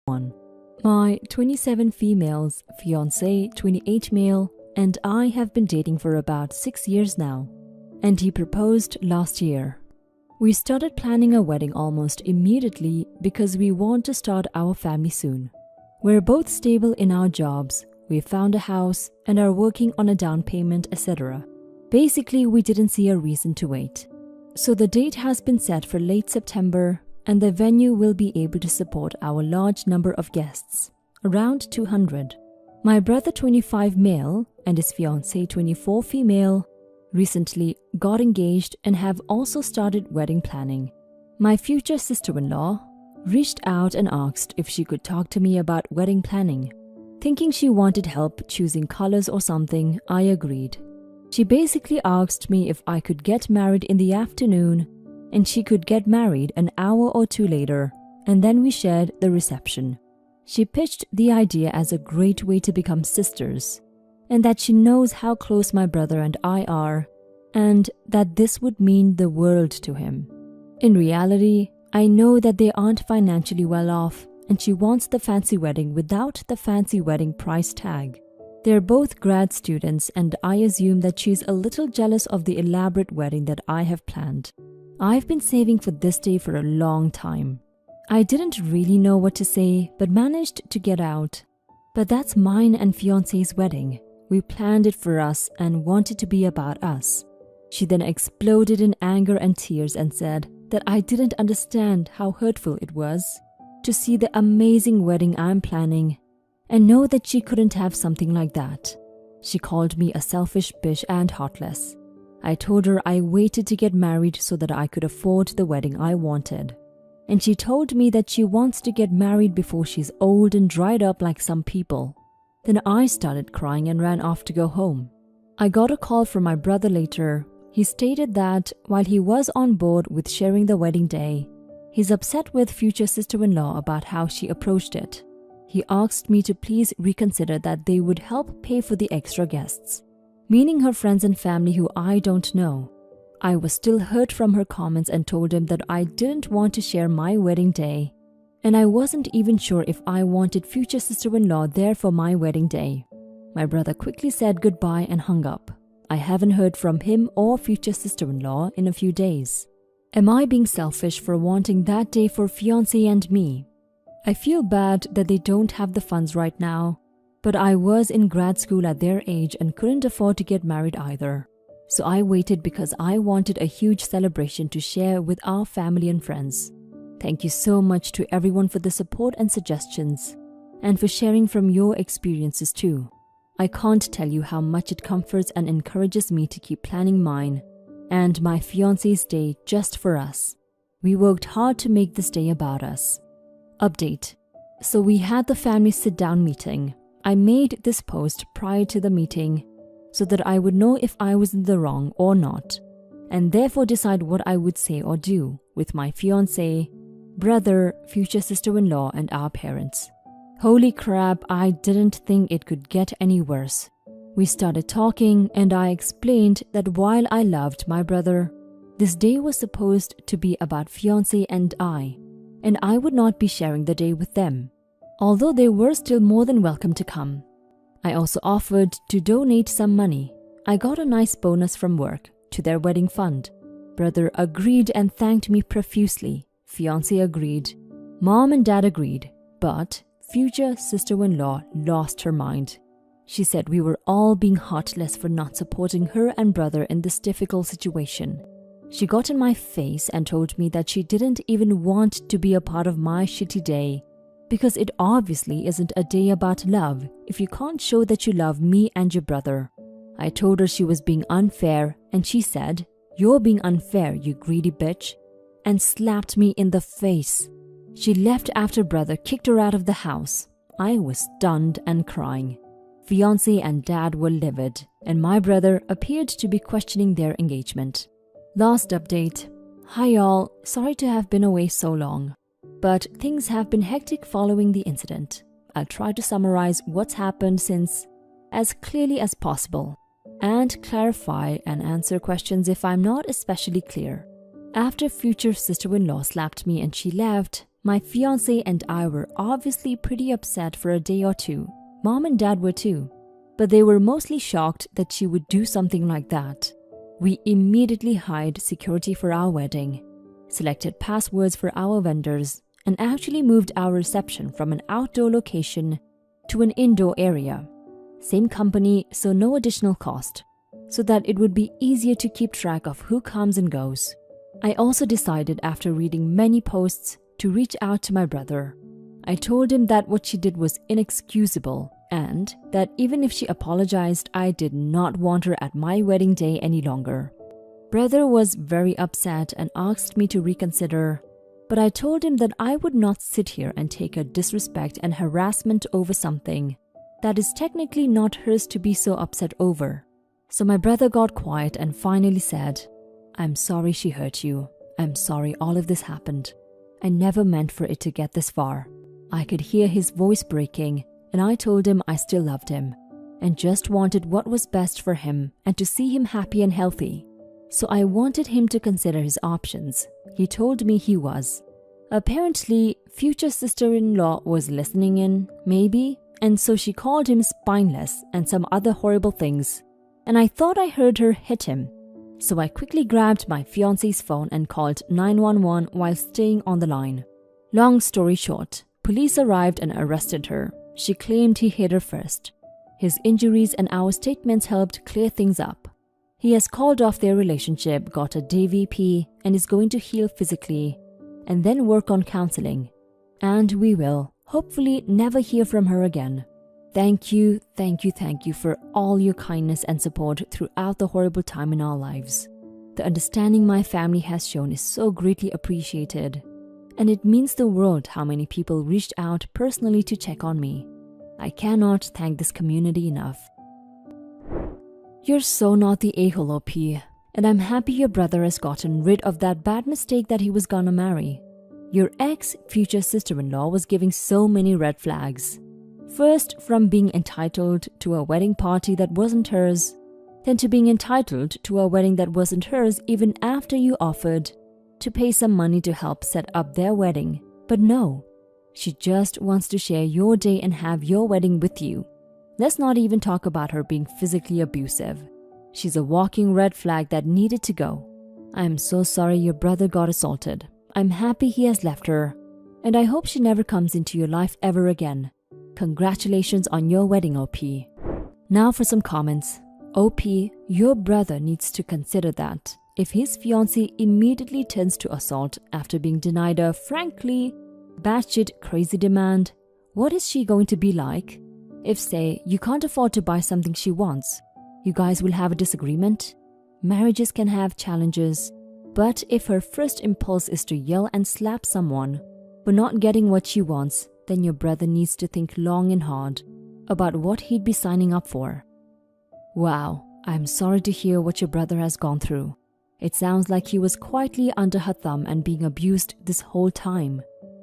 1. My 27 females, fiancé 28 male, and I have been dating for about 6 years now, and he proposed last year. We started planning a wedding almost immediately because we want to start our family soon. We're both stable in our jobs, we found a house and are working on a down payment, etc. Basically, we didn't see a reason to wait. So the date has been set for late September, and the venue will be able to support our large number of guests, around 200. My brother 25 male and his fiancée 24 female recently got engaged and have also started wedding planning. My future sister-in-law reached out and asked if she could talk to me about wedding planning. Thinking she wanted help choosing colors or something, I agreed. She basically asked me if I could get married in the afternoon and she could get married an hour or two later, and then we shared the reception. She pitched the idea as a great way to become sisters, and that she knows how close my brother and I are, and that this would mean the world to him. In reality, I know that they aren't financially well off, and she wants the fancy wedding without the fancy wedding price tag. They're both grad students, and I assume that she's a little jealous of the elaborate wedding that I have planned. I've been saving for this day for a long time. I didn't really know what to say, but managed to get out. But that's mine and fiancé's wedding. We planned it for us and wanted to be about us. She then exploded in anger and tears and said that I didn't understand how hurtful it was to see the amazing wedding I'm planning and know that she couldn't have something like that. She called me a selfish bitch and heartless. I told her I waited to get married so that I could afford the wedding I wanted. And she told me that she wants to get married before she's old and dried up like some people. Then I started crying and ran off to go home. I got a call from my brother later. He stated that while he was on board with sharing the wedding day, he's upset with future sister-in-law about how she approached it. He asked me to please reconsider that they would help pay for the extra guests, meaning her friends and family who I don't know. I was still hurt from her comments and told him that I didn't want to share my wedding day, and I wasn't even sure if I wanted future sister-in-law there for my wedding day. My brother quickly said goodbye and hung up. I haven't heard from him or future sister-in-law in a few days. Am I being selfish for wanting that day for fiancé and me? I feel bad that they don't have the funds right now, but I was in grad school at their age and couldn't afford to get married either. So I waited because I wanted a huge celebration to share with our family and friends. Thank you so much to everyone for the support and suggestions, and for sharing from your experiences too. I can't tell you how much it comforts and encourages me to keep planning mine and my fiancé's day just for us. We worked hard to make this day about us. Update. So we had the family sit-down meeting. I made this post prior to the meeting so that I would know if I was in the wrong or not, and therefore decide what I would say or do with my fiancé, brother, future sister-in-law, and our parents. Holy crap, I didn't think it could get any worse. We started talking and I explained that while I loved my brother, this day was supposed to be about fiancé and I would not be sharing the day with them, although they were still more than welcome to come. I also offered to donate some money. I got a nice bonus from work to their wedding fund. Brother agreed and thanked me profusely. Fiancé agreed. Mom and dad agreed, but future sister-in-law lost her mind. She said we were all being heartless for not supporting her and brother in this difficult situation. She got in my face and told me that she didn't even want to be a part of my shitty day, because it obviously isn't a day about love if you can't show that you love me and your brother. I told her she was being unfair, and she said, "You're being unfair, you greedy bitch," and slapped me in the face. She left after brother kicked her out of the house. I was stunned and crying. Fiancé and dad were livid, and my brother appeared to be questioning their engagement. Last update. Hi y'all, sorry to have been away so long, but things have been hectic following the incident. I'll try to summarize what's happened since as clearly as possible, and clarify and answer questions if I'm not especially clear. After future sister-in-law slapped me and she left, My fiancé and I were obviously pretty upset for a day or two. Mom and Dad were too, but they were mostly shocked that she would do something like that. We immediately hired security for our wedding, selected passwords for our vendors, and actually moved our reception from an outdoor location to an indoor area. Same company, so no additional cost, so that it would be easier to keep track of who comes and goes. I also decided after reading many posts to reach out to my brother. I told him that what she did was inexcusable and that even if she apologized, I did not want her at my wedding day any longer. Brother was very upset and asked me to reconsider, but I told him that I would not sit here and take her disrespect and harassment over something that is technically not hers to be so upset over. So my brother got quiet and finally said, "I'm sorry she hurt you. I'm sorry all of this happened. I never meant for it to get this far." I could hear his voice breaking, and I told him I still loved him and just wanted what was best for him and to see him happy and healthy. So I wanted him to consider his options. He told me he was. Apparently, future sister-in-law was listening in, maybe, and so she called him spineless and some other horrible things. And I thought I heard her hit him. So I quickly grabbed my fiancé's phone and called 911 while staying on the line. Long story short, police arrived and arrested her. She claimed he hit her first. His injuries and our statements helped clear things up. He has called off their relationship, got a DVP, and is going to heal physically and then work on counseling. And we will, hopefully, never hear from her again. Thank you for all your kindness and support throughout the horrible time in our lives. The understanding my family has shown is so greatly appreciated, and it means the world how many people reached out personally to check on me. I cannot thank this community enough. You're so not the a-hole, OP, and I'm happy your brother has gotten rid of that bad mistake that he was gonna marry. Your ex-future sister-in-law was giving so many red flags. First, from being entitled to a wedding party that wasn't hers, then to being entitled to a wedding that wasn't hers even after you offered to pay some money to help set up their wedding. But no, she just wants to share your day and have your wedding with you. Let's not even talk about her being physically abusive. She's a walking red flag that needed to go. I'm so sorry your brother got assaulted. I'm happy he has left her, and I hope she never comes into your life ever again. Congratulations on your wedding, OP. Now for some comments. OP, your brother needs to consider that if his fiancée immediately turns to assault after being denied a, frankly, batshit crazy demand, what is she going to be like? If, say, you can't afford to buy something she wants, you guys will have a disagreement. Marriages can have challenges, but if her first impulse is to yell and slap someone for not getting what she wants, then your brother needs to think long and hard about what he'd be signing up for. Wow, I'm sorry to hear what your brother has gone through. It sounds like he was quietly under her thumb and being abused this whole time.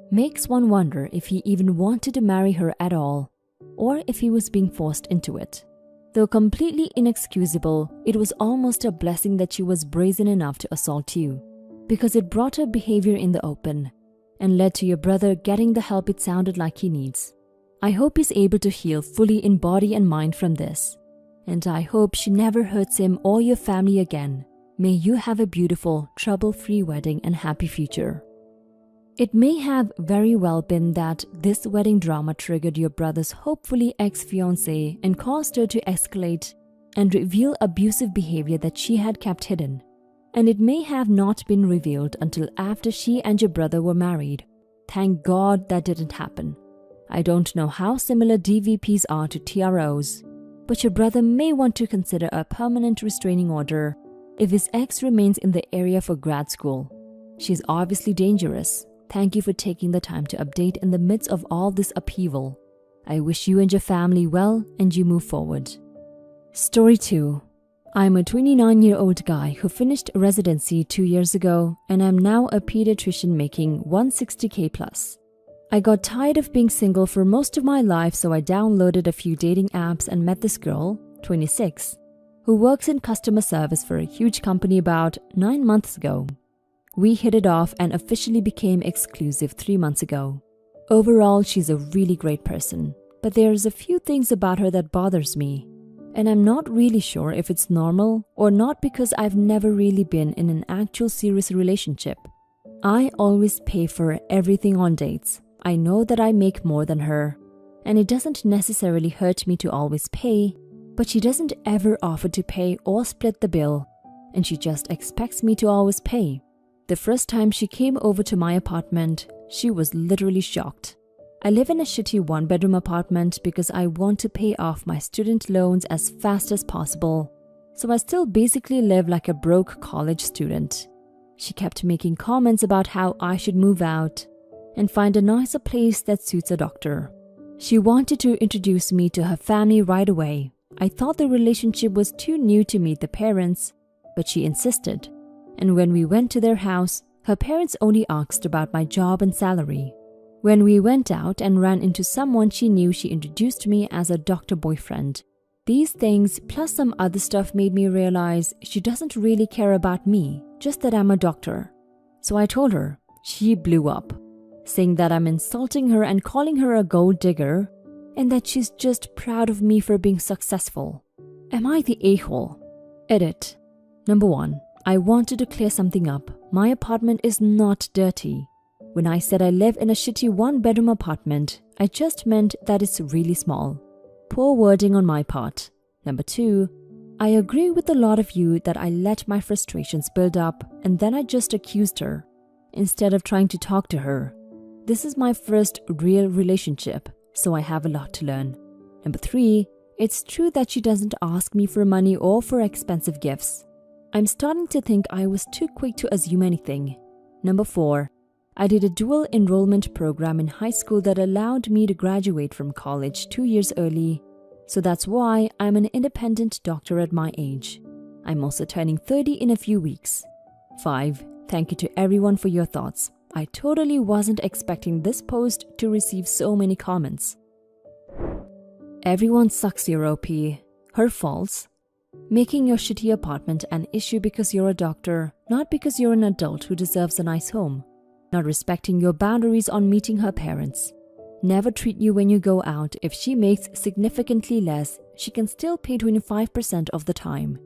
Makes one wonder if he even wanted to marry her at all, or if he was being forced into it. Though completely inexcusable, it was almost a blessing that she was brazen enough to assault you, because it brought her behavior in the open and led to your brother getting the help it sounded like he needs. I hope he's able to heal fully in body and mind from this, and I hope she never hurts him or your family again. May you have a beautiful, trouble-free wedding and happy future. It may have very well been that this wedding drama triggered your brother's hopefully ex-fiancée and caused her to escalate and reveal abusive behavior that she had kept hidden. And it may have not been revealed until after she and your brother were married. Thank God that didn't happen. I don't know how similar DVPs are to TROs, but your brother may want to consider a permanent restraining order if his ex remains in the area for grad school. She's obviously dangerous. Thank you for taking the time to update in the midst of all this upheaval. I wish you and your family well and you move forward. Story 2. I'm a 29-year-old guy who finished residency 2 years ago, and I'm now a pediatrician making $160K plus. I got tired of being single for most of my life, so I downloaded a few dating apps and met this girl, 26, who works in customer service for a huge company about 9 months ago. We hit it off and officially became exclusive 3 months ago. Overall, she's a really great person, but there's a few things about her that bothers me. And I'm not really sure if it's normal or not because I've never really been in an actual serious relationship. I always pay for everything on dates. I know that I make more than her, and it doesn't necessarily hurt me to always pay, but she doesn't ever offer to pay or split the bill, and she just expects me to always pay. The first time she came over to my apartment, she was literally shocked. I live in a shitty one-bedroom apartment because I want to pay off my student loans as fast as possible, so I still basically live like a broke college student. She kept making comments about how I should move out and find a nicer place that suits a doctor. She wanted to introduce me to her family right away. I thought the relationship was too new to meet the parents, but she insisted. And when we went to their house, her parents only asked about my job and salary. When we went out and ran into someone she knew, she introduced me as a doctor boyfriend. These things, plus some other stuff, made me realize she doesn't really care about me, just that I'm a doctor. So I told her. She blew up, saying that I'm insulting her and calling her a gold digger, and that she's just proud of me for being successful. Am I the a-hole? Edit. Number 1. I wanted to clear something up. My apartment is not dirty. When I said I live in a shitty one-bedroom apartment, I just meant that it's really small. Poor wording on my part. Number 2. I agree with a lot of you that I let my frustrations build up and then I just accused her, instead of trying to talk to her. This is my first real relationship, so I have a lot to learn. Number 3. It's true that she doesn't ask me for money or for expensive gifts. I'm starting to think I was too quick to assume anything. Number 4. I did a dual enrollment program in high school that allowed me to graduate from college 2 years early, so that's why I'm an independent doctor at my age. I'm also turning 30 in a few weeks. 5. Thank you to everyone for your thoughts. I totally wasn't expecting this post to receive so many comments. Everyone sucks your OP. Her faults. Making your shitty apartment an issue because you're a doctor, not because you're an adult who deserves a nice home. Not respecting your boundaries on meeting her parents. Never treat you when you go out. If she makes significantly less, she can still pay 25% of the time.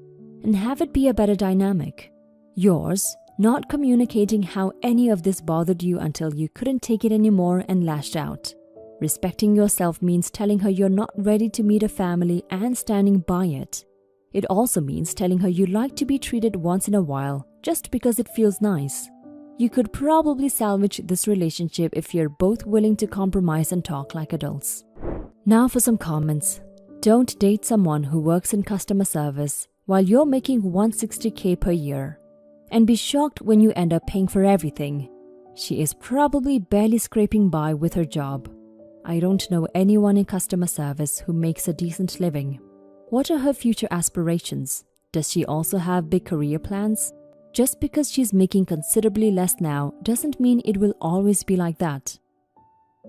And have it be a better dynamic. Yours, not communicating how any of this bothered you until you couldn't take it anymore and lashed out. Respecting yourself means telling her you're not ready to meet a family and standing by it. It also means telling her you like to be treated once in a while, just because it feels nice. You could probably salvage this relationship if you're both willing to compromise and talk like adults. Now for some comments. Don't date someone who works in customer service while you're making $160K per year. And be shocked when you end up paying for everything. She is probably barely scraping by with her job. I don't know anyone in customer service who makes a decent living. What are her future aspirations? Does she also have big career plans? Just because she's making considerably less now doesn't mean it will always be like that.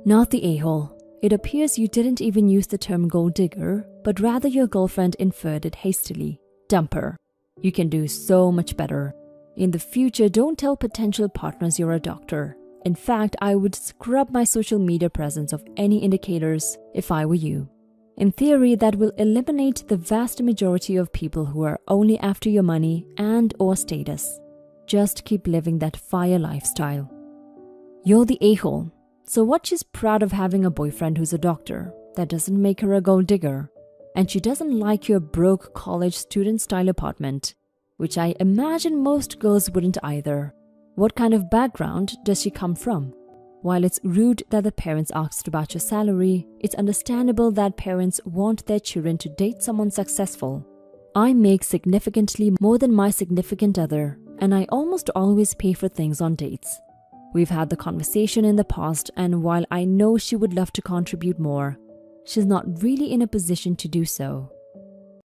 Not the a-hole. It appears you didn't even use the term gold digger, but rather your girlfriend inferred it hastily. Dump her. You can do so much better. In the future, don't tell potential partners you're a doctor. In fact, I would scrub my social media presence of any indicators if I were you. In theory, that will eliminate the vast majority of people who are only after your money and/or status. Just keep living that fire lifestyle. You're the a-hole. So what? She's proud of having a boyfriend who's a doctor. That doesn't make her a gold digger. And she doesn't like your broke college student-style apartment, which I imagine most girls wouldn't either. What kind of background does she come from? While it's rude that the parents asked about your salary, it's understandable that parents want their children to date someone successful. I make significantly more than my significant other, and I almost always pay for things on dates. We've had the conversation in the past, and while I know she would love to contribute more, she's not really in a position to do so.